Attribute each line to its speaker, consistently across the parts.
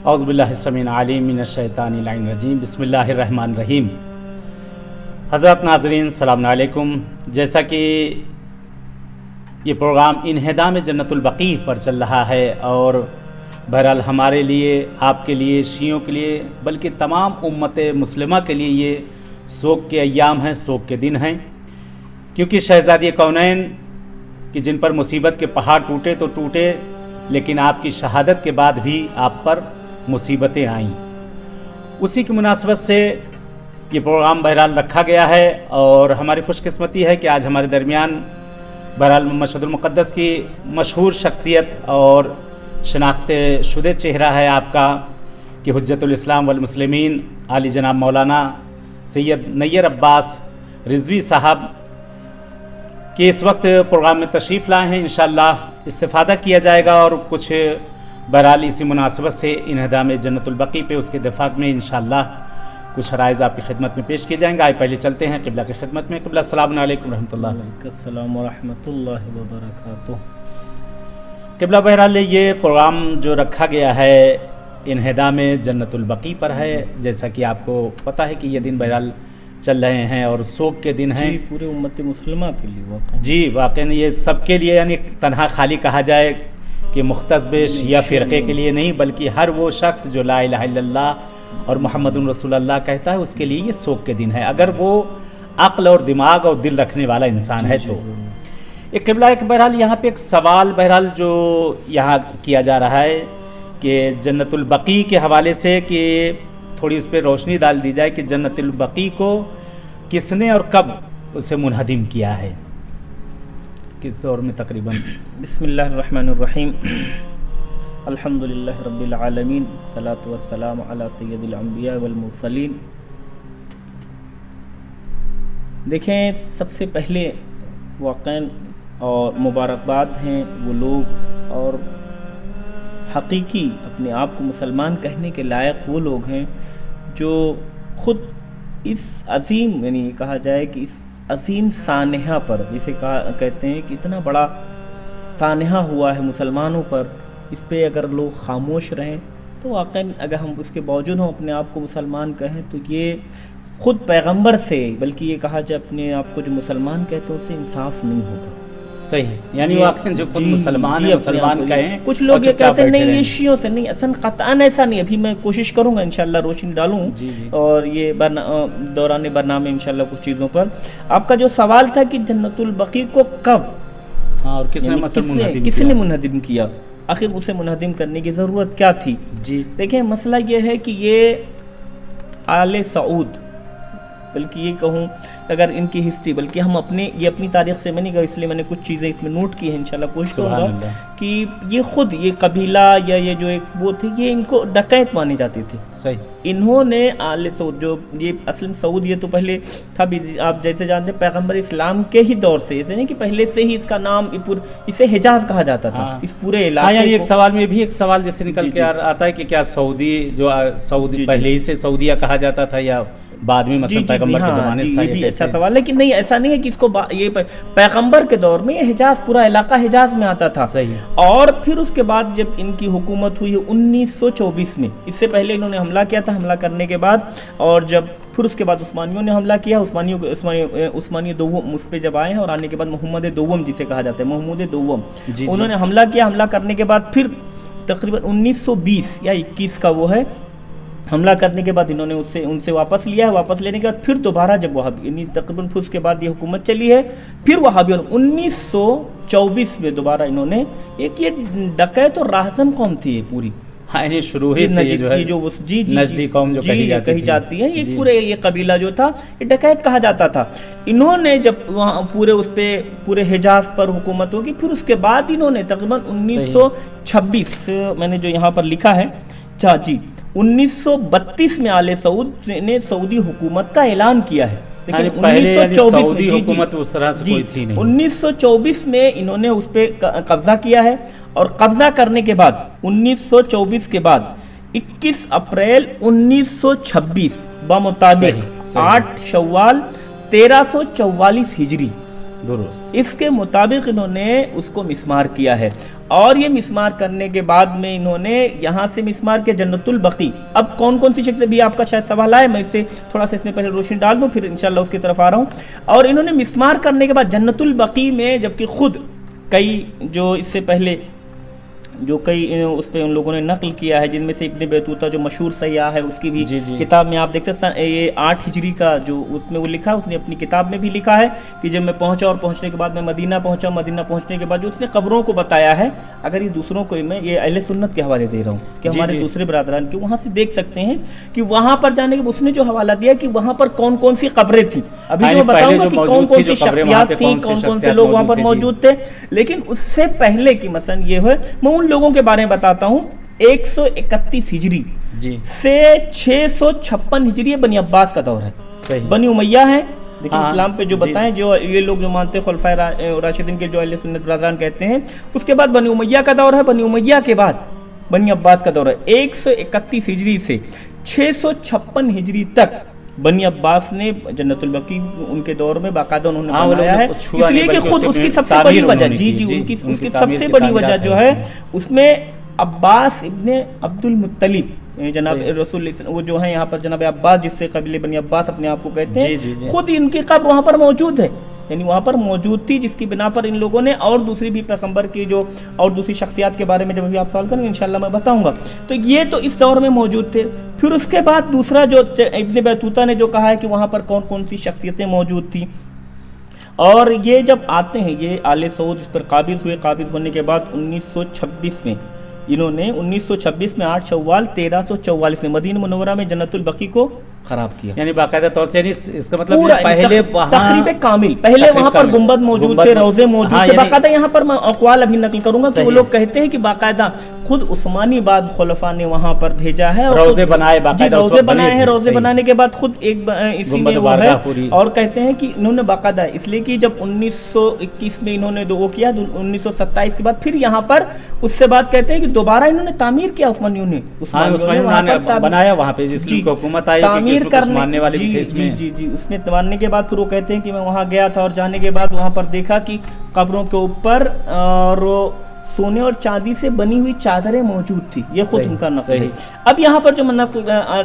Speaker 1: اعوذ باللہ السمیع العلیم من الشیطان اللعین الرجیم بسم اللہ الرحمن الرحیم۔ حضرات ناظرین السلام علیکم۔ جیسا کہ یہ پروگرام انہدام جنت البقیع پر چل رہا ہے اور بہرحال ہمارے لیے، آپ کے لیے، شیعوں کے لیے، بلکہ تمام امت مسلمہ کے لیے یہ سوگ کے ایام ہیں، سوگ کے دن ہیں، کیونکہ شہزادی کونین کہ جن پر مصیبت کے پہاڑ ٹوٹے تو ٹوٹے، لیکن آپ کی شہادت کے بعد بھی آپ پر مصیبتیں آئیں۔ اسی کی مناسبت سے یہ پروگرام بہرحال رکھا گیا ہے اور ہماری خوش قسمتی ہے کہ آج ہمارے درمیان بہرحال مشہد المقدس کی مشہور شخصیت اور شناخت شدہ چہرہ ہے آپ کا کہ حجت الاسلام والمسلمین عالی جناب مولانا سید نیر عباس رضوی صاحب کہ اس وقت پروگرام میں تشریف لائے ہیں۔ انشاءاللہ استفادہ کیا جائے گا اور کچھ بہرحال اسی مناسبت سے انہدام جنت البقیع پہ اس کے دفاع میں انشاءاللہ کچھ رائز آپ کی خدمت میں پیش کیے جائیں گے۔ آئے پہلے چلتے ہیں قبلہ کی خدمت میں۔ قبلہ السلام علیکم رحمۃ اللہ۔
Speaker 2: وعلیکم السلام ورحمۃ اللہ وبرکاتہ۔
Speaker 1: قبلہ بہرحال یہ پروگرام جو رکھا گیا ہے انہدام جنت البقیع پر ہے، جیسا کہ آپ کو پتہ ہے کہ یہ دن بہرحال چل رہے ہیں اور سوگ کے دن ہیں
Speaker 2: جی، پورے امت مسلمہ کے لیے واقعا
Speaker 1: جی، واقعی یہ سب کے لیے، یعنی تنہا خالی کہا جائے کہ مختص بے شیعہ فرقے کے لیے نہیں، بلکہ ہر وہ شخص جو لا الہ الا اللہ اور محمد رسول اللہ کہتا ہے اس کے لیے یہ سوگ کے دن ہے، اگر وہ عقل اور دماغ اور دل رکھنے والا انسان ہے تو۔ ایک قبلہ ایک بہرحال یہاں پہ ایک سوال بہرحال جو یہاں کیا جا رہا ہے کہ جنت البقیع کے حوالے سے کہ تھوڑی اس پہ روشنی ڈال دی جائے کہ جنت البقیع کو کس نے اور کب اسے منہدم کیا ہے، کس دور میں تقریباً؟
Speaker 2: بسم اللہ الرحمن الرحیم۔ الحمدللہ رب العالمین، الصلاۃ والسلام علی سید الانبیاء والمرسلین۔ دیکھیں، سب سے پہلے واقعاً اور مبارکباد ہیں وہ لوگ اور حقیقی اپنے آپ کو مسلمان کہنے کے لائق وہ لوگ ہیں جو خود اس عظیم، یعنی کہا جائے کہ اس عظیم سانحہ پر، جسے کہتے ہیں کہ اتنا بڑا سانحہ ہوا ہے مسلمانوں پر، اس پہ اگر لوگ خاموش رہیں تو واقعاً اگر ہم اس کے باوجود ہم اپنے آپ کو مسلمان کہیں تو یہ خود پیغمبر سے، بلکہ یہ کہا جائے اپنے آپ کو جو مسلمان کہتے ہیں اس سے انصاف نہیں ہوگا۔
Speaker 1: صحیح، یعنی واقعی جو خود مسلمان ہے مسلمان کہیں،
Speaker 2: کچھ لوگ یہ کہتے ہیں نہیں یہ شیعوں سے نہیں، اصلا قطعاً ایسا نہیں۔ ابھی میں کوشش کروں گا انشاءاللہ روشنی ڈالوں اور یہ دوران برنامے انشاءاللہ کچھ چیزوں پر۔ آپ کا جو سوال تھا کہ جنت البقیع کو کب
Speaker 1: اور کس
Speaker 2: نے منہدم کیا، آخر اسے منہدم کرنے کی ضرورت کیا تھی؟
Speaker 1: جی
Speaker 2: دیکھیں، مسئلہ یہ ہے کہ یہ آل سعود، بلکہ یہ کہوں اگر ان کی ہسٹری، بلکہ ہم اپنی تاریخ سے میں نہیں کہا، اس لیے میں نے کچھ چیزیں اس میں نوٹ کی ہیں، انشاءاللہ کوشش کروں گا کہ یہ خود یہ قبیلہ یا یہ جو ایک وہ تھے، یہ ان کو ڈکیت مانے جاتے تھے۔
Speaker 1: صحیح،
Speaker 2: انہوں نے آل سعود، جو یہ اصل سعود یہ تو پہلے تھا بھی، آپ جیسے جانتے ہیں پیغمبر اسلام کے ہی دور سے، ایسے نہیں کہ پہلے سے ہی اس کا نام اسے حجاز کہا جاتا تھا، اس پورے علاقے کو۔
Speaker 1: ایک سوال میں بھی ایک سوال جیسے نکل کے آتا ہے کہ کیا سعودی پہلے ہی سے سعودیہ کہا جاتا تھا یا بعد میں مثلا پیغمبر کے زمانے سے تھا؟
Speaker 2: یہ بھی اچھا سوال ہے کہ نہیں، ایسا نہیں ہے کہ اس کو یہ پیغمبر کے دور میں یہ حجاز، پورا علاقہ حجاز میں آتا تھا۔ اور پھر اس کے بعد جب ان کی حکومت ہوئی 1924 میں، اس سے پہلے انہوں نے حملہ کیا تھا، حملہ کرنے کے بعد اور جب پھر اس کے بعد عثمانیوں نے حملہ کیا، عثمانی دوم اس پہ جب آئے ہیں اور آنے کے بعد محمد دوم جسے کہا جاتا ہے، محمود دوم، انہوں نے حملہ کیا۔ حملہ کرنے کے بعد پھر تقریباً 1920 یا 21 کا وہ ہے، حملہ کرنے کے بعد انہوں نے ان سے واپس لیا ہے۔ واپس لینے کے بعد پھر دوبارہ جب وہابی، یعنی تقریباً پھر اس کے بعد یہ حکومت چلی ہے، پھر وہابیوں نے 1924 میں دوبارہ انہوں نے ایک یہ ڈکیت اور راہزن قوم تھی یہ پوری،
Speaker 1: یعنی شروع ہی سے جو ہے نجدی قوم جو کہی جاتی
Speaker 2: ہے، یہ پورے یہ قبیلہ جو تھا یہ ڈکیت کہا جاتا تھا۔ انہوں نے جب وہاں پورے حجاز پر حکومت ہوگی، پھر اس کے بعد انہوں نے تقریباً 1926 میں نے جو یہاں پر لکھا ہے 1932 میں آل سعود نے سعودی حکومت کا اعلان کیا ہے۔
Speaker 1: پہلے سعودی حکومت اس طرح سے کوئی تھی نہیں۔
Speaker 2: 1924 میں انہوں نے اس پہ قبضہ کیا ہے اور قبضہ کرنے کے بعد 1924 کے بعد 21 اپریل 1926 بمطابق 8 شوال 1344 ہجری
Speaker 1: درست.
Speaker 2: اس کے مطابق انہوں نے اس کو مسمار کیا ہے، اور یہ مسمار کرنے کے بعد میں انہوں نے یہاں سے مسمار کیا جنت البقیع. اب کون کون سی شخص بھی آپ کا شاید سوال آئے، میں اسے تھوڑا سا اس میں پہلے روشنی ڈال دوں، پھر انشاءاللہ اس کی طرف آ رہا ہوں. اور انہوں نے مسمار کرنے کے بعد جنت البقیع میں، جبکہ خود کئی جو اس سے پہلے جو کئی اس پہ ان لوگوں نے نقل کیا ہے، جن میں سے ابن بیتوتہ جو مشہور سیاح ہے، اس کی بھی کتاب میں آپ دیکھ سکتے ہیں، یہ 8 ہجری کا جو اس میں وہ لکھا، اس نے اپنی کتاب میں بھی لکھا ہے کہ جب میں پہنچا اور پہنچنے کے بعد میں مدینہ پہنچا، مدینہ پہنچنے کے بعد جو اس نے قبروں کو بتایا ہے، اگر یہ دوسروں کو میں یہ اہل سنت کے حوالے دے رہا ہوں کہ ہمارے دوسرے برادران کے، وہاں سے دیکھ سکتے ہیں کہ وہاں پر جانے کے اس نے جو حوالہ دیا کہ وہاں پر کون کون سی قبریں تھیں. ابھی جو میں بتاؤں گا کہ کون کون سی شخصیات تھیں، کون کون سے لوگ وہاں پر موجود تھے. لیکن اس سے پہلے کی مثلا یہ ہے، میں ان لوگوں کے بارے میں بتاتا ہوں. 131 ہجری سے 656 ہجری بنی عباس کا دور ہے. بنی امیہ ہے، لیکن اسلام پہ جو بتائیں، جو یہ لوگ جو مانتے ہیں خلفائے راشدین کے جو اہل سنت برادران کہتے ہیں، اس کے بعد بنی امیہ کا دور ہے. بنی امیہ کے بعد بنی عباس کا دور ہے. 131 ہجری سے 656 ہجری تک بنی عباس نے جنت البقیع ان کے دور میں باقاعدہ انہوں نے بنایا ہے، اس لیے کہ خود اس کی سب سے بڑی وجہ ان کی سب سے بڑی وجہ جو ہے، اس میں عباس ابن عبد المطلب جناب رسول وہ جو ہیں یہاں پر جناب عباس، جس سے قبیلے بنی عباس اپنے آپ کو کہتے ہیں، خود ان کی قبر وہاں پر موجود ہے، یعنی وہاں پر موجود تھی، جس کی بنا پر ان لوگوں نے اور دوسری بھی پیغمبر کی جو اور دوسری شخصیات کے بارے میں جب بھی آپ سوال کریں انشاءاللہ میں بتاؤں گا. تو یہ تو اس دور میں موجود تھے. پھر اس کے بعد دوسرا جو ابن بیتوتہ نے جو کہا ہے کہ وہاں پر کون کون سی شخصیتیں موجود تھیں، اور یہ جب آتے ہیں یہ آل سعود اس پر قابض ہوئے. قابض ہونے کے بعد 1926 میں انہوں نے 1926 میں 8 شوال 1344 میں مدینہ منورہ میں جنت البقیع کو خراب کیا.
Speaker 1: یعنی باقاعدہ طور سے اس کا مطلب پہلے
Speaker 2: تقریب کامل، پہلے وہاں پر گنبد موجود تھے، روضے موجود تھے. باقاعدہ یہاں پر میں اقوال ابھی نقل کروں گا کہ وہ لوگ کہتے ہیں کہ باقاعدہ خود عثمانی بعد خلفاء نے وہاں پر بھیجا ہے،
Speaker 1: روضے بنائے، باقاعدہ
Speaker 2: روضے بنائے ہیں. روضے بنانے کے بعد خود ایک اسی میں وہ ہے، اور کہتے ہیں کہ انہوں نے باقاعدہ اس لیے کہ جب 1921 میں انہوں نے وہ کیا، 1927 کے بعد پھر یہاں پر اس سے بعد کہتے ہیں کہ دوبارہ انہوں نے تعمیر کیا عثمانیوں نے
Speaker 1: بنایا وہاں پہ جس کی حکومت آئی
Speaker 2: تعمیر کرنے والی اس میں ماننے کے بعد پھر وہ کہتے ہیں کہ میں وہاں گیا تھا، اور جانے کے بعد وہاں پر دیکھا کہ قبروں کے اوپر اور سونے اور چاندی سے بنی ہوئی چادریں موجود تھی. یہ خود ان کا نقل ہے. اب یہاں پر جو میں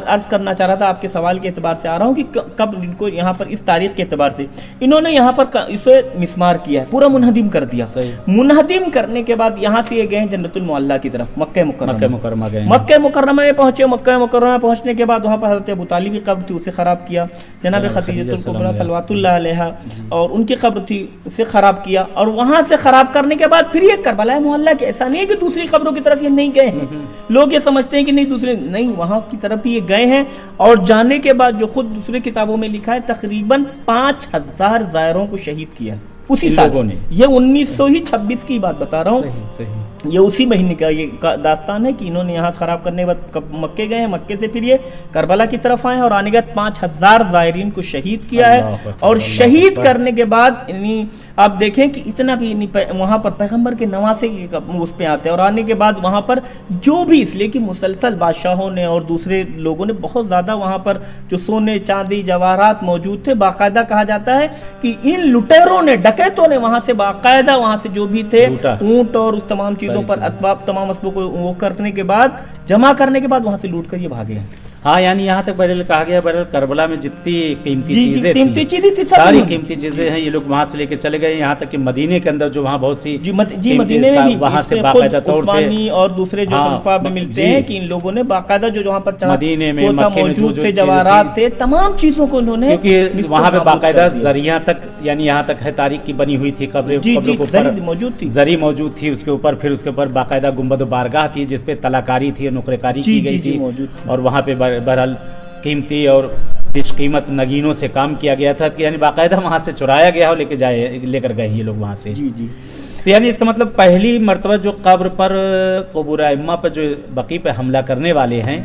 Speaker 2: عرض کرنا چاہ رہا تھا آپ کے سوال کے اعتبار سے آ رہا ہوں کہ کب ان کو یہاں پر اس تاریخ کے اعتبار سے انہوں نے یہاں پر اسے مسمار کیا ہے، پورا منہدم کر دیا. منہدم کرنے کے بعد یہاں سے یہ گئے جنت المعلیٰ کی طرف، مکہ مکرمہ گئے. مکہ مکرمہ میں پہنچے. مکہ مکرمہ پہنچنے کے بعد وہاں پر حضرت ابو طالب کی قبر تھی، اسے خراب کیا. جناب خدیجہ الکبریٰ صلوات اللہ علیہا اور ان کی قبر تھی، اسے خراب کیا. اور وہاں سے خراب کرنے کے بعد پھر یہ کربلا معلیٰ کے، ایسا نہیں کہ دوسری قبروں کی طرف یہ نہیں گئے ہیں. لوگ یہ سمجھتے ہیں کہ نہیں دوسرے نہیں، وہاں کی طرف بھی یہ گئے ہیں. اور جانے کے بعد جو خود دوسرے کتابوں میں لکھا ہے تقریباً 5000 زائروں کو شہید کیا ہے اسی سال. یہ 1926 کی بات بتا رہا ہوں. یہ اسی مہینے کا یہ داستان ہے کہ انہوں نے یہاں خراب کرنے کے بعد مکے گئے ہیں، مکے سے پھر یہ کربلا کی طرف آئے اور آنے کے بعد 5000 زائرین کو شہید کیا ہے. اور شہید کرنے کے بعد آپ دیکھیں کہ اتنا بھی وہاں پر پیغمبر کے نواسے اس پہ آتے ہیں. اور آنے کے بعد وہاں پر جو بھی اس لیے کہ مسلسل بادشاہوں نے اور دوسرے لوگوں نے بہت زیادہ وہاں پر جو سونے چاندی جواہرات موجود تھے، باقاعدہ کہا جاتا ہے کہ ان لٹیروں نے ڈکیتوں نے وہاں سے باقاعدہ وہاں سے جو بھی تھے اونٹ اور اس تمام چیزوں پر اسباب تمام اسباب کو وہ کرنے کے بعد جمع کرنے کے بعد وہاں سے لوٹ کر یہ بھاگے.
Speaker 1: ہاں یعنی یہاں تک بہرحال کہا گیا بہرحال کربلا میں جتنی قیمتی چیزیں تھیں ساری قیمتی چیزیں ہیں یہ لوگ وہاں سے لے کے چلے گئے. یہاں تک کہ مدینے کے اندر جو وہاں بہت سی
Speaker 2: مدینے میں
Speaker 1: وہاں سے باقاعدہ طور سے
Speaker 2: اور دوسرے جو خلفاء میں ملتے ہیں کہ ان لوگوں نے باقاعدہ جو وہاں پر
Speaker 1: مدینے میں
Speaker 2: موجود تھے جواہرات تھے تمام چیزوں کو انہوں نے،
Speaker 1: کیونکہ وہاں پہ باقاعدہ ذریعہ تک یعنی یہاں تک ہے تاریخ کی بنی ہوئی تھی قبروں کے اوپر زری موجود تھی اس کے اوپر. پھر اس کے اوپر باقاعدہ گنبد و بارگاہ تھی جس پہ تلاکاری تھی اور نقرے کی گئی تھی. اور وہاں پہ بہرحال قیمتی اور بیش قیمت نگینوں سے کام کیا گیا تھا، یعنی باقاعدہ وہاں سے چرایا گیا ہو لے کر گئے یہ لوگ وہاں سے. تو یعنی اس کا مطلب پہلی مرتبہ جو قبر پر قبور ائمہ پر جو بقیع پہ حملہ کرنے والے ہیں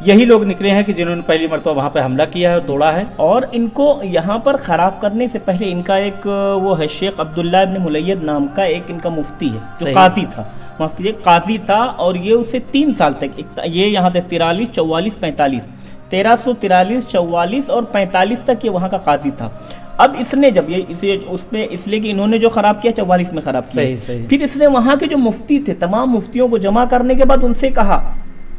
Speaker 1: یہی لوگ نکلے ہیں کہ جنہوں نے پہلی مرتبہ وہاں پہ حملہ کیا ہے اور توڑا ہے. اور ان کو یہاں پر خراب کرنے سے پہلے ان کا ایک وہ ہے شیخ عبداللہ ابن ملید نام کا ایک ان کا مفتی ہے جو قاضی تھا، قاضی تھا. اور یہ اسے 3 سال تک یہ یہاں تک 43 44 45 1343 44 اور 45 تک یہ وہاں کا قاضی تھا.
Speaker 2: اب اس نے جب یہ اس پہ اس لیے کہ انہوں نے جو خراب کیا 44 میں خراب کیا،
Speaker 1: صحیح۔
Speaker 2: پھر اس نے وہاں کے جو مفتی تھے تمام مفتیوں کو جمع کرنے کے بعد ان سے کہا،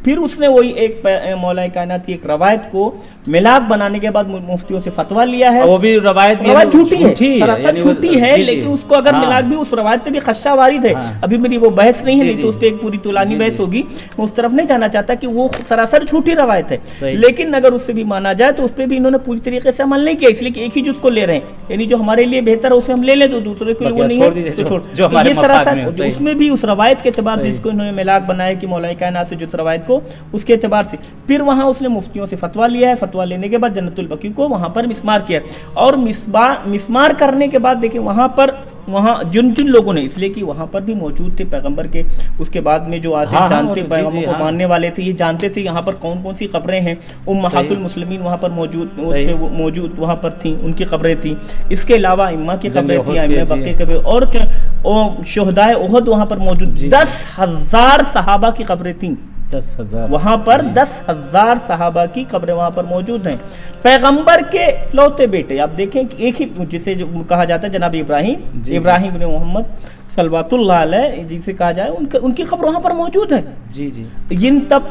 Speaker 2: پھر اس نے وہی ایک مولا کائنات کی ایک روایت کو ملاک بنانے کے بعد مفتیوں سے فتویٰ لیا ہے،
Speaker 1: وہ بھی روایت
Speaker 2: جھوٹی ہے، سراسر جھوٹی ہے، لیکن اس کو اگر ملاک بھی اس روایت پہ بھی خدشہ وارد ہے۔ ابھی میری وہ بحث نہیں ہے، نہیں تو اس پہ ایک پوری طولانی بحث ہوگی، میں اس طرف نہیں جانا چاہتا کہ وہ سراسر جھوٹی روایت ہے، لیکن اگر اس سے بھی مانا جائے تو اس پہ بھی انہوں نے پوری طریقے سے عمل نہیں کیا، اس لیے کہ ایک ہی جز کو لے رہے ہیں، یعنی جو ہمارے لیے بہتر ہے اسے ہم لے لیں، تو دوسرے کے لیے وہ نہیں ہے تو چھوڑ، تو یہ سراسر اس میں بھی اس روایت کے اعتبار سے جس کو انہوں نے ملاک بنایا کہ مولا کائنات سے جس روایت کو، اس کے اعتبار سے پھر وہاں اس نے مفتیوں سے فتویٰ لیا ہے، فتویٰ لینے کے بعد جنت البقیع کو وہاں پر مسمار کیا، اور مسمار کرنے کے بعد دیکھیں وہاں جن لوگوں نے، اس لیے کہ وہاں پر بھی موجود تھے پیغمبر کے، اس کے بعد میں جو آتے جانتے پیغمبر کو ماننے والے تھے، یہ جانتے تھے یہاں پر کون کون سی قبریں ہیں، امہات المسلمین وہاں پر موجود وہاں پر تھیں، ان کی قبریں تھیں، اس کے علاوہ ائمہ کی قبریں تھیں، ائمہ بقیع قبریں، اور شہدائے احد وہاں پر موجود، 10,000 صحابہ کی قبریں تھیں،
Speaker 1: 10,000
Speaker 2: وہاں پر 10,000 صحابہ کی قبریں وہاں پر موجود ہیں۔ پیغمبر کے لوتے بیٹے آپ دیکھیں کہ ایک ہی جسے جو کہا جاتا ہے جناب ابراہیم بن محمد صلوات اللہ علیہ جسے کہا جائے، ان کی قبر وہاں پر موجود ہے،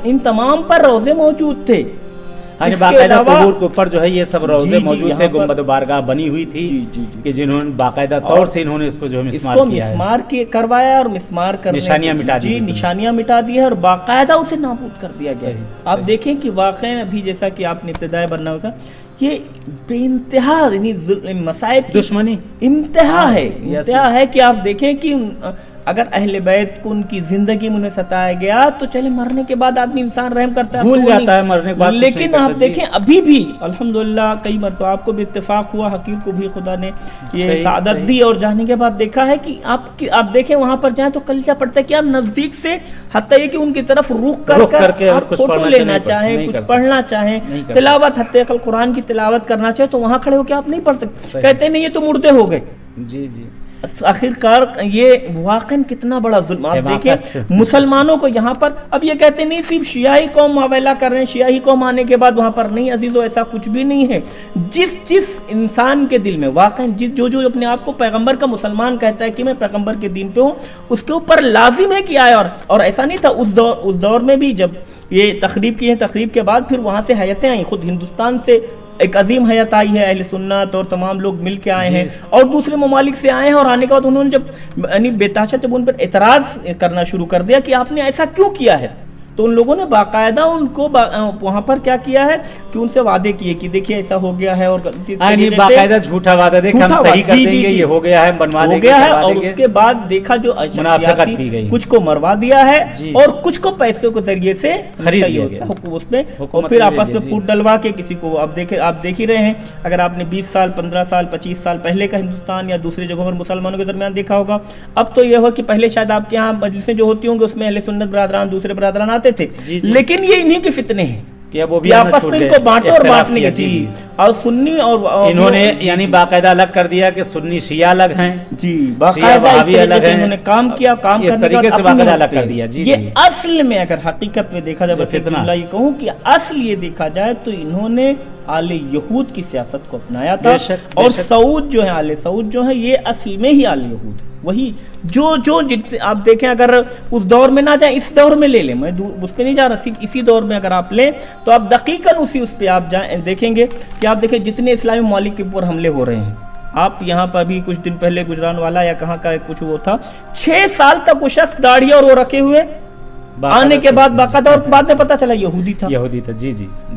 Speaker 2: ان تمام پر روضے موجود تھے،
Speaker 1: باقاعدہ قبور کے اوپر جو ہے یہ سب روضے موجود تھے، گنبد بارگاہ بنی ہوئی تھی کہ جنہوں نے باقاعدہ طور سے انہوں نے اس کو جو ہے مسمار
Speaker 2: کروایا اور مسمار کرنے نشانیاں مٹا دی ہے اور باقاعدہ اسے نابود کر دیا گیا۔ آپ دیکھیں کہ واقعی ابھی جیسا کہ آپ نے ابتدائے بننا ہوگا، یہ بے انتہا یعنی مصائب
Speaker 1: دشمنی
Speaker 2: انتہا ہے کہ آپ دیکھیں کہ اگر اہل بیت کو ان کی زندگی میں انہیں ستایا گیا تو چلے مرنے کے بعد آدمی انسان رحم کرتا ہے،
Speaker 1: بھول جاتا ہے مرنے کے بعد،
Speaker 2: لیکن آپ دیکھیں ابھی بھی الحمدللہ کئی مرتبہ آپ کو بھی اتفاق ہوا، حقیر کو بھی خدا نے یہ سعادت دی، اور جانے کے بعد دیکھا ہے کہ آپ دیکھیں وہاں پر جائیں تو کلجہ پڑتا ہے کہ آپ نزدیک سے حتیٰ یہ کہ ان کی طرف رخ کر کے آپ فوٹو لینا چاہیں، کچھ پڑھنا چاہیں، تلاوت حتیٰ کہ قرآن کی تلاوت کرنا چاہیں تو وہاں کھڑے ہو کے آپ نہیں پڑھ سکتے، کہتے نہیں یہ تو مردے ہو گئے۔ آخر کار یہ واقعاً کتنا بڑا ظلم، آپ دیکھیں مسلمانوں کو یہاں پر اب یہ کہتے نہیں صرف شیعی قوم معاملہ کر رہے ہیں، شیعی قوم آنے کے بعد وہاں پر نہیں، عزیزو ایسا کچھ بھی نہیں ہے، جس انسان کے دل میں واقعاً جو اپنے آپ کو پیغمبر کا مسلمان کہتا ہے کہ میں پیغمبر کے دین پہ ہوں، اس کے اوپر لازم ہے کہ آئے، اور ایسا نہیں تھا اس دور میں بھی جب یہ تقریب کی ہے، تقریب کے بعد پھر وہاں سے حیتیں آئیں، خود ہندوستان سے ایک عظیم حیات آئی ہے، اہل سنت اور تمام لوگ مل کے آئے ہیں اور دوسرے ممالک سے آئے ہیں، اور آنے کے بعد انہوں نے جب یعنی بے تحاشا جب ان پر اعتراض کرنا شروع کر دیا کہ آپ نے ایسا کیوں کیا ہے، تو ان لوگوں نے باقاعدہ ان کو وہاں پر کیا کیا ہے کہ ان سے وعدے کیے کہ دیکھیے ایسا ہو گیا ہے، اور
Speaker 1: باقاعدہ جھوٹا وعدہ دے ہم صحیح کر دیں گے، یہ ہو گیا ہے، بنوا دیں گے،
Speaker 2: اور اس کے بعد دیکھا جو
Speaker 1: منافقت کی گئی،
Speaker 2: کچھ کو مروا دیا ہے اور کچھ کو پیسوں کے ذریعے سے خرید لیا گیا اس میں، اور پھر آپس میں پھوٹ ڈلوا کے کسی کو آپ دیکھ ہی رہے ہیں، اگر آپ نے 20 سال 15 سال 25 سال پہلے کا ہندوستان یا دوسری جگہوں پر مسلمانوں کے درمیان دیکھا ہوگا، اب تو یہ ہو کہ پہلے شاید آپ کے یہاں مجلسیں جو ہوتی ہوں گے اس میں اہل سنت برادران دوسرے برادران آتے تھے، لیکن یہ انہی کے فتنے ہیں
Speaker 1: کہ اب وہ بھی
Speaker 2: آپس میں ان کو بانٹو اور بانٹنے کے جی، اور سنی اور
Speaker 1: انہوں نے یعنی باقاعدہ الگ کر دیا کہ سنی شیعہ الگ ہیں،
Speaker 2: جی باقاعدہ اس طریقے سے انہوں نے کام کیا، کام کرنے کے بعد
Speaker 1: باقاعدہ الگ کر دیا۔
Speaker 2: یہ اصل میں اگر حقیقت میں دیکھا جائے فتنہ یہ کہوں کہ اصل یہ دیکھا جائے تو انہوں نے آل یہود کی سیاست کو اپنایا تھا، اور سعود جو ہے آل سعود جو ہے یہ اصل میں ہی آل یہود ہے، وہی جو جن سے آپ دیکھیں اگر اس دور میں نہ جائیں اس دور میں لے لیں، میں اس پہ نہیں جا رہا، صرف اسی دور میں اگر آپ لیں تو آپ دقیقاً اس پہ آپ جائیں دیکھیں گے کہ آپ دیکھیں جتنے اسلامی ممالک کے اوپر حملے ہو رہے ہیں، آپ یہاں پر بھی کچھ دن پہلے گجران والا یا کہاں کا کچھ وہ تھا، 6 سال تک وہ شخص داڑھی اور وہ رکھے ہوئے، آنے کے بعد باقاعدہ اور بعد میں پتہ چلا یہودی تھا، جی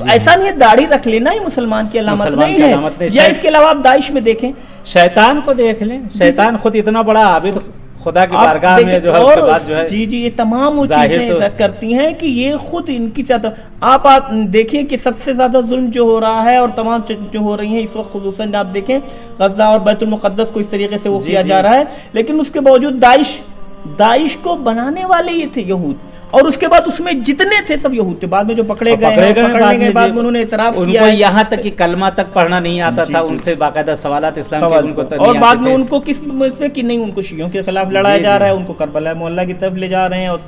Speaker 2: ایسا نہیں ہے داڑھی رکھ لینا ہی مسلمان کی علامت نہیں ہے، یا اس کے علاوہ آپ داعش میں دیکھیں،
Speaker 1: شیطان کو دیکھ لیں، شیطان خود اتنا بڑا عابد خدا کی بارگاہ میں جو ہے اس کے بعد جو ہے
Speaker 2: جی یہ تمام وہ چیزیں احساس کرتی ہیں کہ یہ خود ان کی ساتھ آپ دیکھیں کہ سب سے زیادہ ظلم جو ہو رہا ہے اور تمام جو ہو رہی ہیں اس وقت خصوصاً آپ دیکھیں غزہ اور بیت المقدس کو اس طریقے سے وہ کیا جا رہا ہے، لیکن اس کے باوجود داعش کو بنانے والے یہ تھے یہود، اور اس کے بعد اس میں جتنے تھے سب یہود تھے، بعد میں جو پکڑے گئے بعد میں انہوں نے اعتراف کیا،
Speaker 1: یہاں تک کہ کلمہ تک پڑھنا نہیں آتا تھا، ان سے باقاعدہ سوالات اسلام کے ان کو
Speaker 2: اور بعد میں ان کو کس پہ کہ نہیں ان کو شیعوں کے خلاف لڑایا جا رہا ہے، ان کو کربلا معلیٰ کی طرف لے جا رہے ہیں، اور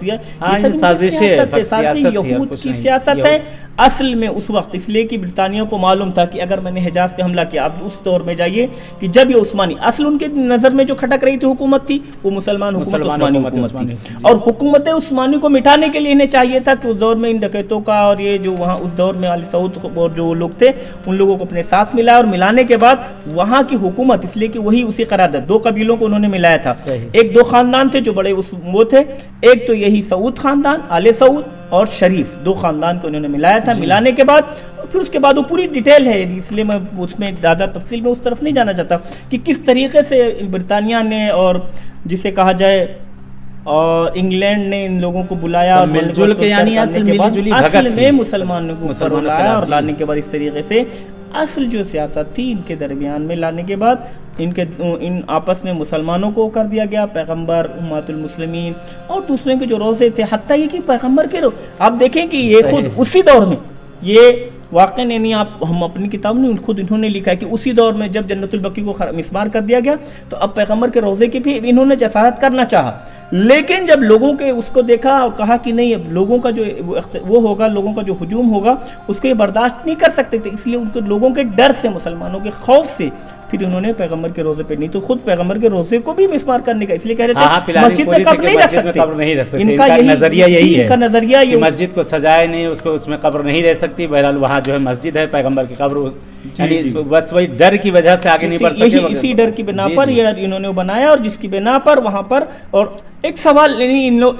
Speaker 1: سازش
Speaker 2: یہود کی سیاست ہے اصل میں اس وقت، اس لیے کہ برطانیہ کو معلوم تھا کہ اگر میں نے حجاز پہ حملہ کیا، اب اس دور میں جائیے کہ جب یہ عثمانی، اصل ان کے نظر میں جو کھٹک رہی تھی حکومت تھی وہ مسلمان عثمانی حکومت تھی، اور حکومت عثمانی کو مٹانے کے لیے انہیں چاہیے تھا کہ اس دور میں ان ڈکیتوں کا اور یہ جو وہاں اس دور میں آل سعود اور جو لوگ تھے ان لوگوں کو اپنے ساتھ ملایا، اور ملانے کے بعد وہاں کی حکومت، اس لیے کہ وہی اسی قرارداد دو قبیلوں کو انہوں نے ملایا تھا، ایک دو خاندان تھے جو بڑے وہ تھے، ایک تو یہی سعود خاندان آل سعود اور شریف، دو خاندان کو انہوں نے ملایا تھا، ملانے کے بعد پھر اس کے بعد وہ پوری ڈیٹیل ہے، اس لیے میں اس میں زیادہ تفصیل میں اس طرف نہیں جانا چاہتا کہ کس طریقے سے برطانیہ نے اور جسے کہا جائے اور انگلینڈ نے ان لوگوں کو بلایا،
Speaker 1: مل جل کے یعنی اصل
Speaker 2: میں مسلمانوں کو اوپر لایا اور لانے کے بعد اس طریقے سے اصل جو سیاست تھی ان کے درمیان میں لانے کے بعد ان آپس میں مسلمانوں کو کر دیا گیا، پیغمبر امت المسلمین اور دوسرے کے جو روزے تھے، حتیٰ یہ کہ پیغمبر کے آپ دیکھیں کہ یہ خود اسی دور میں یہ واقعہ نہیں، ہم اپنی کتاب میں خود انہوں نے لکھا ہے کہ اسی دور میں جب جنت البقیع کو مسمار کر دیا گیا تو اب پیغمبر کے روزے کی بھی انہوں نے جسارت کرنا چاہا، لیکن جب لوگوں کے اس کو دیکھا اور کہا کہ نہیں اب لوگوں کا جو وہ ہوگا، لوگوں کا جو ہجوم ہوگا اس کو یہ برداشت نہیں کر سکتے تھے، اس لیے ان کو لوگوں کے ڈر سے، مسلمانوں کے خوف سے پھر انہوں نے پیغمبر کے روزے پہ نہیں تو خود پیغمبر کے روزے کو بھی مسمار کرنے کا، اس لیے کہہ رہے تھے مسجد میں قبر نہیں رکھ سکتے، ان کا
Speaker 1: نظریہ یہی ہے،
Speaker 2: ان کا نظریہ یہ
Speaker 1: مسجد کو سجائے نہیں، اس کو اس میں قبر نہیں رہ سکتی، بہرحال وہاں جو ہے مسجد ہے، پیغمبر کی قبر، بس وہی ڈر کی وجہ سے آگے نہیں بڑھ سکے،
Speaker 2: اسی ڈر کی بنا پر یہ انہوں نے بنایا، اور جس کی بنا پر وہاں پر اور ایک سوال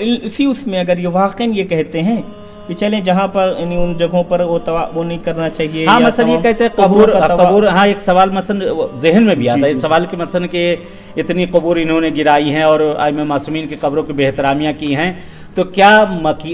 Speaker 2: اسی اس میں اگر یہ واقعی یہ کہتے ہیں کہ چلیں جہاں پر ان جگہوں پر وہ نہیں کرنا چاہیے،
Speaker 1: ہاں مثلا یہ کہتے ہیں قبور، ہاں ایک سوال مثلا ذہن میں بھی آتا ہے، سوال کے مثلا کہ اتنی قبور انہوں نے گرائی ہیں اور ائمہ معصومین کی قبروں کی بے احترامیاں کی ہیں، تو کیا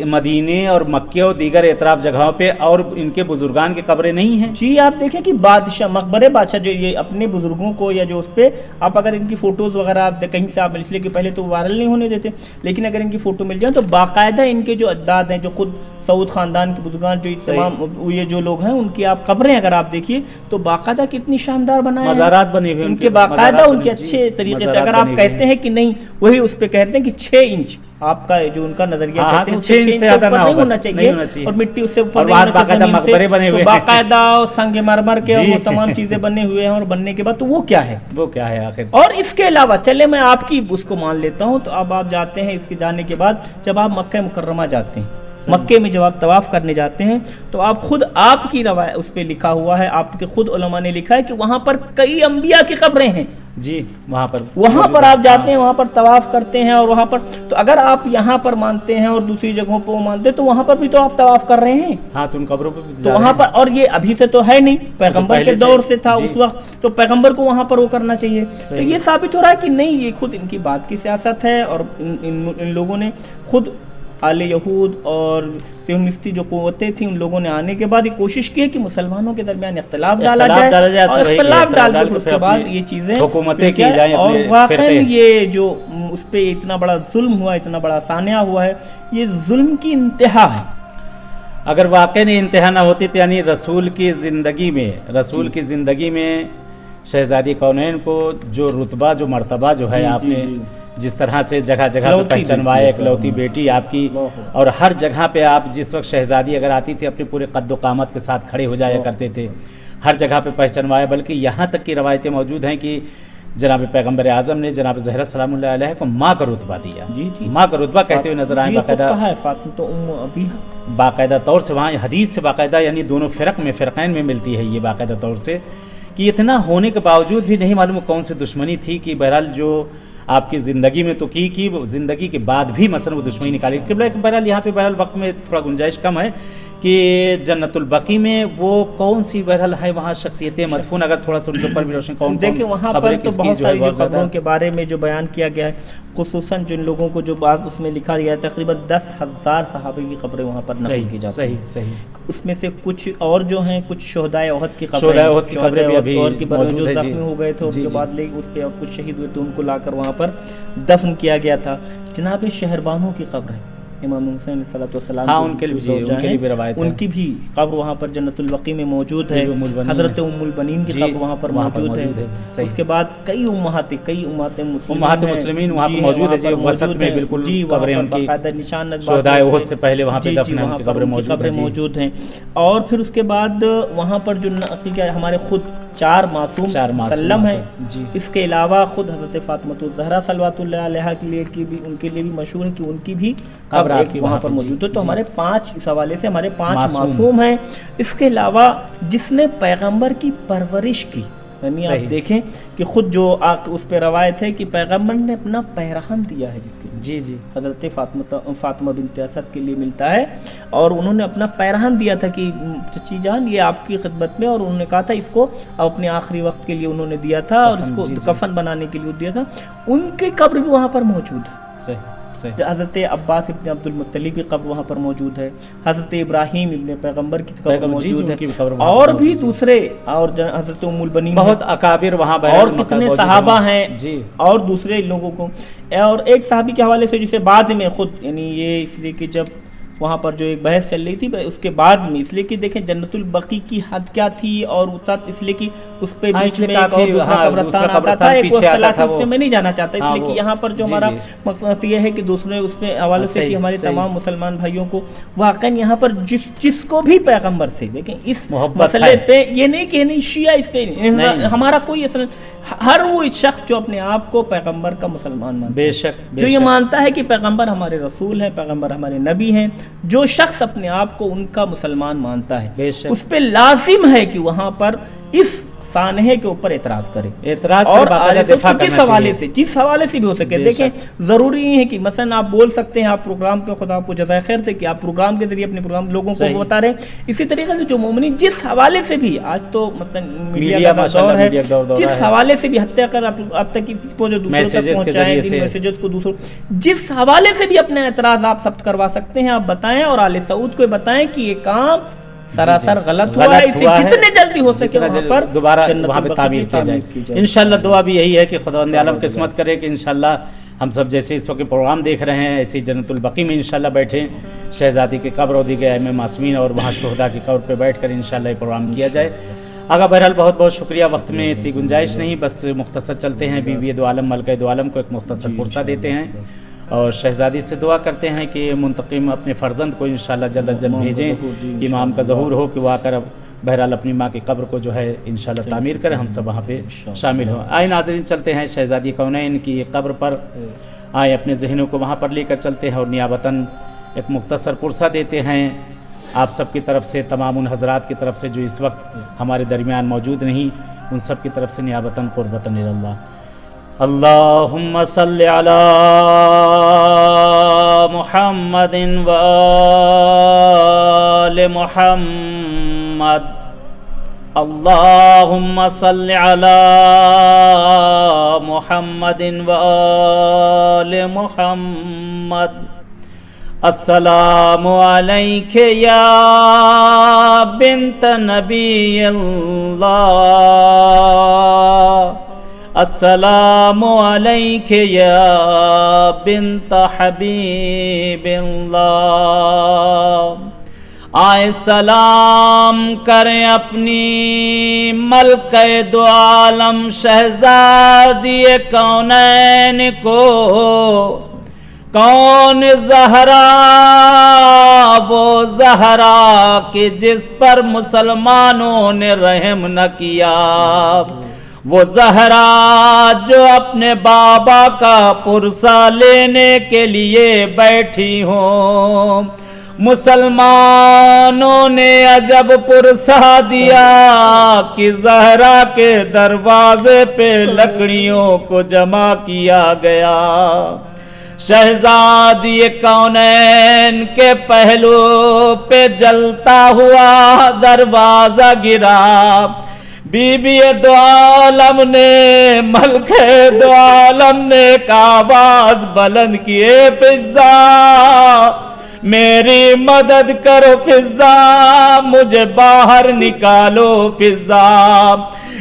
Speaker 1: مدینے اور مکے اور دیگر اطراف جگہوں پہ اور ان کے بزرگان کی قبریں نہیں ہیں؟
Speaker 2: جی آپ دیکھیں کہ بادشاہ مقبرے بادشاہ جو یہ اپنے بزرگوں کو یا جو اس پہ آپ اگر ان کی فوٹوز وغیرہ آپ کہیں سے آپ، اس لیے کہ پہلے تو وائرل نہیں ہونے دیتے، لیکن اگر ان کی فوٹو مل جائیں تو باقاعدہ ان کے جو اجداد ہیں، جو خود سعود خاندان کے بزرگان جو تمام یہ جو لوگ ہیں ان کی آپ قبریں اگر آپ دیکھیے تو باقاعدہ کتنی شاندار بنائے ہیں،
Speaker 1: مزارات بنے ہوئے
Speaker 2: ان کے باقاعدہ ان کے اچھے طریقے سے، اگر آپ کہتے ہیں کہ نہیں وہی اس پہ کہتے ہیں کہ 6 انچ آپ کا جو ان کا نظریہ کہتے ہیں 6 انچ سے اوپر نہیں ہونا چاہیے اور مٹی اس سے اوپر نہیں ہونا چاہیے، تو باقاعدہ سنگ مرمر کے وہ تمام چیزیں بنے ہوئے ہیں، اور بننے کے بعد تو وہ کیا ہے آخر، اور اس کے علاوہ چلے میں آپ کی اس کو مان لیتا ہوں، تو اب آپ جاتے ہیں اس کے جانے کے بعد جب آپ مکہ مکرمہ جاتے ہیں، مکے میں جب آپ طواف کرنے جاتے ہیں تو آپ خود آپ کی روایت اس پہ لکھا ہوا ہے، آپ کے خود علماء نے لکھا ہے کہ وہاں پر کئی انبیاء کی قبریں ہیں،
Speaker 1: جی وہاں پر
Speaker 2: آپ جاتے ہیں، وہاں پر طواف کرتے ہیں، اور وہاں پر تو اگر آپ یہاں پر مانتے ہیں اور دوسری جگہوں پہ مانتے ہیں تو وہاں پر بھی تو آپ طواف کر رہے ہیں،
Speaker 1: ہاں تو ان قبروں پہ
Speaker 2: تو وہاں پر، اور یہ ابھی سے تو ہے نہیں، پیغمبر کے دور سے تھا اس وقت، تو پیغمبر کو وہاں پر وہ کرنا چاہیے، تو یہ ثابت ہو رہا ہے کہ نہیں یہ خود ان کی بات کی سیاست ہے، اور ان لوگوں نے خود آل یہود اور سیونسٹی جو قوتیں تھیں ان لوگوں نے آنے کے بعد یہ کوشش کی کہ مسلمانوں کے درمیان اختلاف ڈالا جائے، اور اختلاف ڈال کے اس کے بعد یہ چیزیں
Speaker 1: حکومتیں کی جائیں،
Speaker 2: اور واقعی یہ جو اس پہ اتنا بڑا ظلم ہوا، اتنا بڑا سانحہ ہوا ہے، یہ ظلم کی انتہا ہے،
Speaker 1: اگر واقعی انتہا نہ ہوتی تو یعنی رسول کی زندگی میں شہزادی کونین کو جو رتبہ جو مرتبہ جو ہے آپ نے جس طرح سے جگہ جگہ پہ پہچانوایا، اکلوتی بیٹی آپ کی، اور ہر جگہ پہ آپ جس وقت شہزادی اگر آتی تھی اپنے پورے قد و قامت کے ساتھ کھڑے ہو جایا کرتے تھے، ہر جگہ پہ پہچانوایا، بلکہ یہاں تک کی روایتیں موجود ہیں کہ جناب پیغمبر اعظم نے جناب زہرا سلام اللہ علیہ کو ماں کا رتبہ دیا، ماں کا رتبہ کہتے ہوئے نظر آئے، باقاعدہ طور سے وہاں حدیث سے باقاعدہ یعنی دونوں فرقین میں ملتی ہے یہ باقاعدہ طور سے، کہ اتنا ہونے کے باوجود بھی نہیں معلوم کون سی دشمنی تھی کہ بہرحال جو آپ کی زندگی میں تو کی زندگی کے بعد بھی مثلا وہ دشمنی نکالی، بہرحال یہاں پہ بہرحال وقت میں تھوڑا گنجائش کم ہے کہ جنت البقیع میں وہ کون سی بہرحال ہے وہاں شخصیتیں مدفون، اگر تھوڑا سا ان کے اوپر بھی روشن کون
Speaker 2: دیکھیں وہاں پر تو بہت ساری جو قبروں کے بارے میں جو بیان کیا گیا ہے، خصوصاً جن لوگوں کو جو بات اس میں لکھا گیا ہے تقریباً 10,000 صحابہ کی قبریں وہاں پر نقل کی جاتی ہیں، صحیح اس میں سے کچھ اور جو ہیں کچھ شہدائے احد کی قبریں بھی ابھی جو زخمی ہو گئے تھے ان کے بعد اس پہ کچھ شہید ہوئے تھے ان کو لا کر وہاں پر دفن کیا گیا تھا۔ جناب شہربانوں کی قبر ہے، امام حسین علیہ السلام
Speaker 1: ہاں ان کے لیے بھی روایت ہے،
Speaker 2: ان کی بھی قبر وہاں پر جنت البقیع میں موجود ہے، حضرت ام البنین کی قبر وہاں پر موجود ہے۔ اس کے بعد کئی امہات
Speaker 1: مسلمین وہاں پر موجود ہے جی، وسط میں بالکل قبریں ان کی،
Speaker 2: نشان
Speaker 1: شہداء احد سے پہلے وہاں پہ دفن ان کی قبریں
Speaker 2: موجود ہیں۔ اور پھر اس کے بعد وہاں پر جو ہمارے خود 4 معصوم مسلم ہیں، اس کے علاوہ خود حضرت فاطمہ الزہرا صلوات اللہ علیہا کے لیے کی بھی، ان کے لیے بھی مشہور ہے کہ ان کی بھی قبر وہاں پر موجود ہے۔ تو ہمارے 5 اس حوالے سے ہمارے 5 معصوم ہیں۔ اس کے علاوہ جس نے پیغمبر کی پرورش کی، یعنی آپ دیکھیں کہ خود جو اس پہ روایت ہے کہ پیغمبر نے اپنا پیرہن دیا ہے، جس کے
Speaker 1: جی
Speaker 2: حضرت فاطمہ بنت اسد کے لیے ملتا ہے، اور انہوں نے اپنا پیرہن دیا تھا کہ چچی جان یہ آپ کی خدمت میں، اور انہوں نے کہا تھا اس کو اپنے آخری وقت کے لیے انہوں نے دیا تھا، اور اس کو کفن بنانے کے لیے دیا تھا۔ ان کی قبر بھی وہاں پر موجود ہے۔ حضرت عباس ابن عبد المطلب کی قبر وہاں پر موجود ہے، حضرت ابراہیم ابن پیغمبر کی قبر موجود ہے، اور بھی دوسرے، اور حضرت ام البنین، بہت
Speaker 1: اکابر وہاں،
Speaker 2: اور کتنے صحابہ ہیں اور دوسرے لوگوں کو۔ اور ایک صحابی کے حوالے سے جسے بعد میں خود، یعنی یہ اس لیے کہ جب وہاں پر جو ایک بحث چل رہی تھی اس کے بعد میں، اس لیے کہ دیکھیں جنت البقیع کی حد کیا تھی، اور اس لیے کہ اس پہ بیچ میں ایک اور دوسرا قبرستان آتا تھا، ایک اختلاف ہے، اس پہ میں نہیں جانا چاہتا، اس لیے کہ یہاں پر جو ہمارا مقصد یہ ہے کہ دوسرے اس میں حوالے سے کہ ہمارے تمام مسلمان بھائیوں کو واقعاً یہاں پر جس کو بھی پیغمبر سے، دیکھیں اس مسئلے پہ یہ نہیں کہ نہیں شیعہ اس پہ ہمارا کوئی اصل، ہر وہ شخص جو اپنے آپ کو پیغمبر کا مسلمان مانتا ہے،
Speaker 1: بے شک
Speaker 2: جو یہ مانتا ہے کہ پیغمبر ہمارے رسول ہیں، پیغمبر ہمارے نبی ہیں، جو شخص اپنے آپ کو ان کا مسلمان مانتا ہے، اس پہ لازم ہے کہ وہاں پر اس سانحے کے اوپر اعتراض کرے،
Speaker 1: اعتراض
Speaker 2: اور کس حوالے سے، جس حوالے سے بھی ہو سکے۔ دیکھیں ضروری نہیں ہے کہ مثلا آپ بول سکتے ہیں، آپ پروگرام پہ، خدا آپ کو جزائے خیر دے کہ آپ پروگرام کے ذریعے اپنے پروگرام لوگوں کو بتا رہے ہیں، اسی طریقے سے جو مومنین جس حوالے سے بھی، آج تو مثلا میڈیا کا دور ہے، جس حوالے سے بھی حتیٰ کر اب تک کسی کو جو دوسروں تک پہنچائیں، میسیجز کو دوسروں، جس حوالے سے بھی اپنے اعتراض آپ ثبت کروا سکتے ہیں، آپ بتائیں، اور آل سعود کو بتائیں کہ یہ کام سراسر غلط ہوا ہے، اسے جتنے جلدی ہو سکے وہاں پر
Speaker 1: دوبارہ وہاں پہ تعمیر کی جائے۔ انشاءاللہ دعا بھی یہی ہے کہ خداوند عالم قسمت کرے کہ انشاءاللہ ہم سب جیسے اس وقت پروگرام دیکھ رہے ہیں، ایسے جنت البقیع میں انشاءاللہ بیٹھیں، شہزادی کی قبر اور دیگر ائمہ معصومین اور وہاں شہداء کی قبر پہ بیٹھ کر انشاءاللہ یہ پروگرام کیا جائے۔ آگا بہرحال بہت بہت شکریہ، وقت میں اتنی گنجائش نہیں، بس مختصر چلتے ہیں، بیوی دو عالم ملکہ دو عالم کو ایک مختصر فرصہ دیتے ہیں، اور شہزادی سے دعا کرتے ہیں کہ منتقم اپنے فرزند کو انشاءاللہ جلد از جلد بھیجیں کہ امام کا ظہور ہو، کہ وہ آ کر بہرحال اپنی ماں کی قبر کو جو ہے انشاءاللہ تعمیر کرے، ہم سب وہاں پہ شامل ہوں۔ آئے ناظرین، چلتے ہیں شہزادی کونین کی قبر پر، آئے اپنے ذہنوں کو وہاں پر لے کر چلتے ہیں، اور نیابتاً ایک مختصر پرسہ دیتے ہیں آپ سب کی طرف سے، تمام ان حضرات کی طرف سے جو اس وقت ہمارے درمیان موجود نہیں، ان سب کی طرف سے نیابتاً قربتاً اللہ۔ اللہم صلی علی محمد و آل محمد، اللہم صلی علی محمد و آل محمد، السلام علیک یا بنت نبی اللہ، السلام علیک یا بنت حبیب اللہ۔ آئے سلام کریں اپنی ملکہ دو عالم شہزادی کونین کو، کون زہرا، وہ زہرا کہ جس پر مسلمانوں نے رحم نہ کیا، وہ زہرا جو اپنے بابا کا پرسہ لینے کے لیے بیٹھی ہوں، مسلمانوں نے عجب پرسہ دیا کہ زہرا کے دروازے پہ لکڑیوں کو جمع کیا گیا، شہزادی کونین کے پہلو پہ جلتا ہوا دروازہ گرا، بی بی دو عالم نے، ملکہ دو عالم نے ایک آواز بلند کی، اے فضا میری مدد کرو، فضا مجھے باہر نکالو، فضا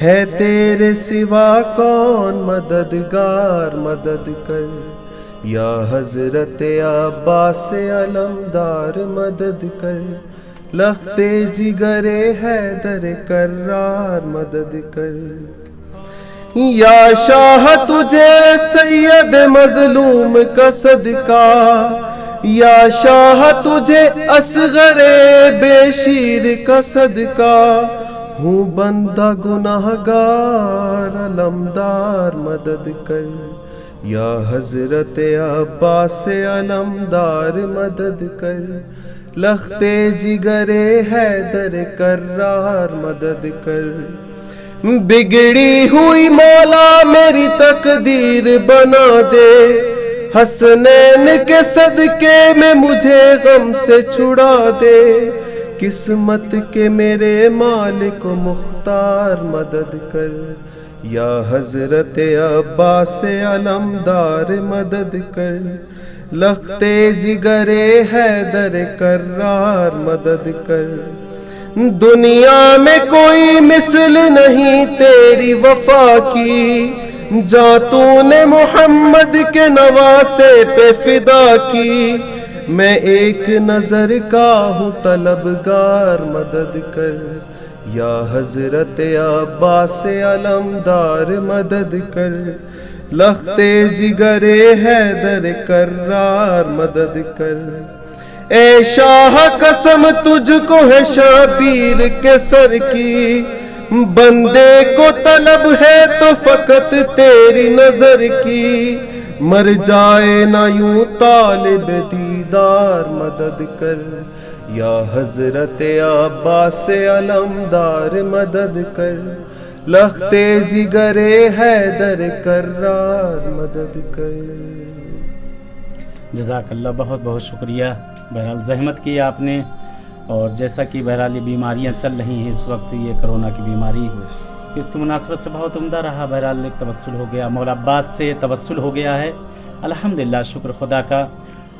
Speaker 3: ہے تیرے سوا کون مددگار مدد کر، یا حضرت عباس علمدار مدد کر، لخت جگر حیدر کرار مدد کر، یا شاہ تجھے سید مظلوم کا صدقہ، یا شاہ تجھے اصغر بے شیر کا صدقہ، ہوں بندہ گناہ گار علمدار مدد کر، یا حضرت عباس علمدار مدد کر، لخت جگر حیدر کرار مدد کر، بگڑی ہوئی مولا میری تقدیر بنا دے، حسنین کے صدقے میں مجھے غم سے چھڑا دے، قسمت کے میرے مالک و مختار مدد کر، یا حضرت عباس علمدار مدد کر، لخت جگر حیدر کرار مدد کر، دنیا میں کوئی مثل نہیں تیری وفا کی، جا تو نے محمد کے نواسے پہ فدا کی، میں ایک نظر کا ہوں طلبگار مدد کر، یا حضرت عباس علمدار مدد کر، لخت جگر حیدر کرار مدد کر، اے شاہ قسم تجھ کو ہے شبیر کے سر کی، بندے کو طلب ہے تو فقط تیری نظر کی، مر جائے نہ یوں طالب دیدار مدد کر، یا حضرت عباس علمدار مدد کر، لخت جگر حیدر کرار مدد کر۔
Speaker 1: جزاک اللہ، بہت بہت شکریہ۔ بہرحال زحمت کی آپ نے، اور جیسا کہ بہرحال یہ بیماریاں چل رہی ہیں اس وقت، یہ کرونا کی بیماری، اس کی مناسبت سے بہت عمدہ رہا۔ بہرحال ایک توسل ہو گیا، مولا عباس سے توسل ہو گیا ہے، الحمدللہ، شکر خدا کا،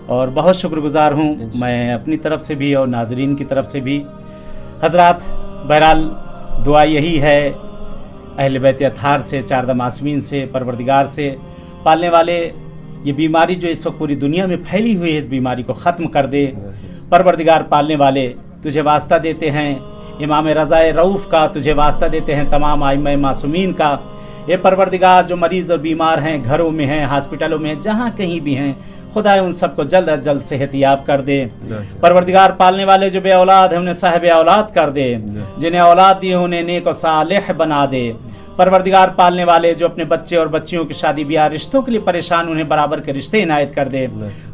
Speaker 1: اور بہت شکر گزار ہوں میں اپنی طرف سے بھی اور ناظرین کی طرف سے بھی۔ حضرات، بہرحال دعا یہی ہے اہل بیت اطہار سے، چاردہ معصومین سے، پروردگار سے، پالنے والے یہ بیماری جو اس وقت پوری دنیا میں پھیلی ہوئی ہے، اس بیماری کو ختم کر دے۔ پروردگار پالنے والے، تجھے واسطہ دیتے ہیں امام رضا رؤوف کا، تجھے واسطہ دیتے ہیں تمام ائمہ معصومین کا، اے پروردگار جو مریض اور بیمار ہیں، گھروں میں ہیں، ہاسپٹلوں میں ہیں، جہاں کہیں بھی ہیں، خدا ان سب کو جلد از جلد صحت یاب کر دے۔ پروردگار پالنے والے جو بے اولاد ہیں انہیں صاحب اولاد کر دے، جنہیں اولاد دی انہیں نیک و صالح بنا دے۔ پروردگار پالنے والے جو اپنے بچے اور بچیوں کی شادی بیاہ رشتوں کے لیے پریشان، انہیں برابر کے رشتے عنایت کر دے۔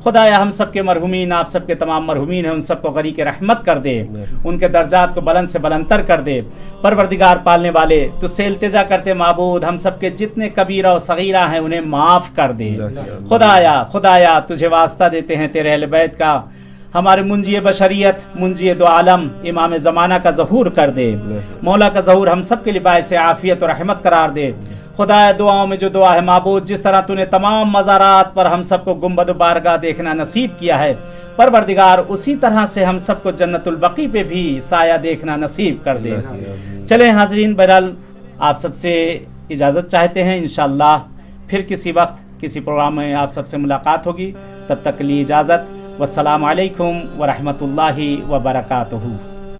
Speaker 1: خدایا ہم سب کے مرحومین، آپ سب کے تمام مرحومین ہیں، ان سب کو غریق رحمت کر دے، ان کے درجات کو بلند سے بلندتر کر دے۔ پروردگار پالنے والے، تو سے التجا کرتے معبود، ہم سب کے جتنے کبیرہ و صغیرہ ہیں انہیں معاف کر دے۔ خدایا تجھے واسطہ دیتے ہیں تیرے اہل بیت کا، ہمارے منجی بشریت، منجی دو عالم، امام زمانہ کا ظہور کر دے۔ مولا کا ظہور ہم سب کے لیے باعث عافیت و رحمت قرار دے۔ خدایا دعاؤں میں جو دعا ہے معبود، جس طرح تو نے تمام مزارات پر ہم سب کو گنبد و بارگاہ دیکھنا نصیب کیا ہے، پروردگار اسی طرح سے ہم سب کو جنت البقیع پہ بھی سایہ دیکھنا نصیب کر دے۔ چلیں حاضرین، بہرحال آپ سب سے اجازت چاہتے ہیں، انشاءاللہ پھر کسی وقت کسی پروگرام میں آپ سب سے ملاقات ہوگی، تب تک کے لیے اجازت، والسلام علیکم ورحمۃ اللہ وبرکاتہ۔